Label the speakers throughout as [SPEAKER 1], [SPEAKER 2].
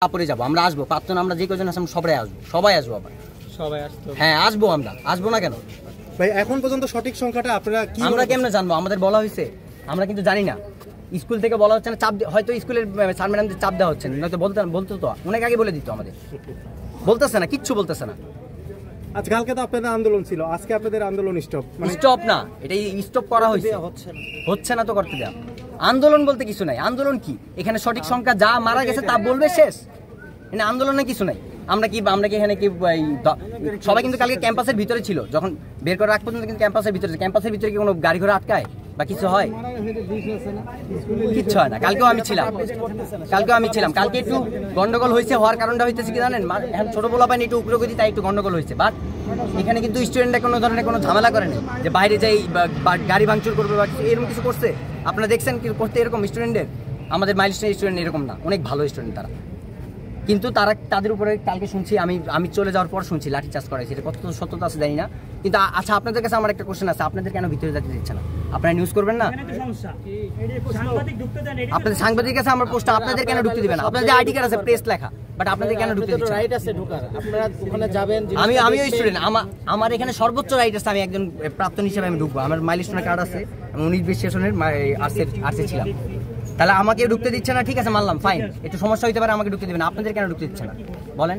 [SPEAKER 1] তারপরে যাবো আমরা, আসবো প্রাক্তন আমরা যে কজন আছে সবাই আসবো আবার
[SPEAKER 2] সবাই আসতো।
[SPEAKER 1] হ্যাঁ আসবো, আমরা আসবো না কেন
[SPEAKER 3] ভাই? এখন পর্যন্ত সঠিক সংখ্যাটা আপনারা কি
[SPEAKER 1] আমরা কেমনে জানবো? আমাদের বলা হয়েছে, আমরা কিন্তু জানি না। স্কুল থেকে বলা হচ্ছে না, চাপ হয়তো স্কুলের স্যার ম্যাডামদের চাপ দেওয়া হচ্ছে না, নয়তো বলতো তো অনেক আগে বলে দিত আমাদের। বলতেছে না, কিচ্ছু বলতেছে না।
[SPEAKER 3] আজকে কালকে তো আপনাদের আন্দোলন ছিল, আজকে আপনাদের আন্দোলন স্টপ?
[SPEAKER 1] স্টপ না, এটা স্টপ করা হয়েছে, হচ্ছে না তো করতে দেয়া। আন্দোলন বলতে কিছু নাই। আন্দোলন কি? এখানে সঠিক সংখ্যা যা মারা গেছে তা বলবে, শেষ। এখানে আন্দোলনে কিছু নাই। আমরা কি এখানে কি সবাই কিন্তু কালকে ক্যাম্পাসের ভিতরে ছিল, যখন বের করার আগ পর্যন্ত কিন্তু ক্যাম্পাসের ভিতরে কি কোনো গাড়ি ঘোড়া আটকায় বা কিছু হয়? কিচ্ছু হয় না। কালকেও আমি ছিলাম। কালকে একটু গন্ডগোল হয়েছে, হওয়ার কারণটা হইতেছে কি জানেন? এখন ছোট বলা পাইনি, একটু উগ্রগতি, তাই একটু গন্ডগোল হয়েছে। বাট এখানে কিন্তু স্টুডেন্টরা কোনো ধরনের কোনো ঝামেলা করেনি যে বাইরে যাই গাড়ি ভাঙচুর করবে বা এরকম কিছু করছে। আপনারা দেখছেন কি করতে এরকম স্টুডেন্টদের? আমাদের মাইলস্টোন স্টুডেন্ট এরকম না, অনেক ভালো স্টুডেন্ট তারা। কিন্তু তাদের উপরে কালকে শুনছি, আমি চলে যাওয়ার পর শুনছি লাঠি চার্জ করাইছে। এটা কত সত্যতা আছে জানি না, কিন্তু আচ্ছা আপনাদের কাছে আমার একটা কোশ্চেন আছে, আপনাদের কেন ভিতরে যেতে দিচ্ছে না? আপনারা নিউজ করবেন না? আপনাদের সাংবাদিক কাছে আমার প্রশ্ন, আপনাদের কেন ঢুকতে দিবেন? আপনাদের আইডি কার্ড আছে, প্রেস লেখা, বাট আপনাদের কেন ঢুকতে দিচ্ছে?
[SPEAKER 2] রাইট আছে ঢোকার, আপনারা ওখানে যাবেন।
[SPEAKER 1] আমিও স্টুডেন্ট, আমার এখানে সর্বোচ্চ রাইট আছে। আমি একজন প্রাক্তন হিসেবে আমি ঢুকবো। আমার মাইলস্টোনের কার্ড আছে, আমি 19-20 সেশনের আর্টসে ছিলাম। তাহলে আমাকে ঢুকতে দিচ্ছে না, ঠিক আছে মানলাম, ফাইন, একটু সমস্যা হইতে পারে, আমাকে ঢুকতে দিবেন। আপনাদের কেন ঢুকতে দিচ্ছে না বলেন?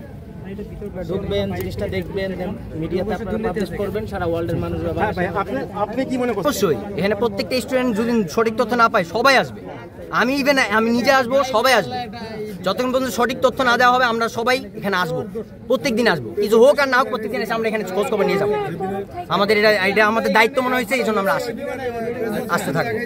[SPEAKER 2] ঢুকবেন, জিনিসটা দেখবেন, মিডিয়াতে আপনারা পাবলিশ করবেন, সারা ওয়ার্ল্ডের মানুষ।
[SPEAKER 3] আপনি কি মনে করছেন?
[SPEAKER 1] অবশ্যই এখানে প্রত্যেকটা স্টুডেন্ট যদি সঠিক তথ্য না পায়, সবাই আসবে। আমি নিজে আসবো, সবাই আসবে। যতক্ষণ পর্যন্ত সঠিক তথ্য না দেওয়া হবে, আমরা সবাই এখানে আসবো, প্রত্যেকদিন আসবো। কিছু হোক আর না হোক, প্রত্যেকদিন এসে আমরা এখানে খোঁজ খবর নিয়ে যাবো। আমাদের এটা আমাদের দায়িত্ব মনে হয়েছে, এই জন্য আমরা আসতে থাকবো।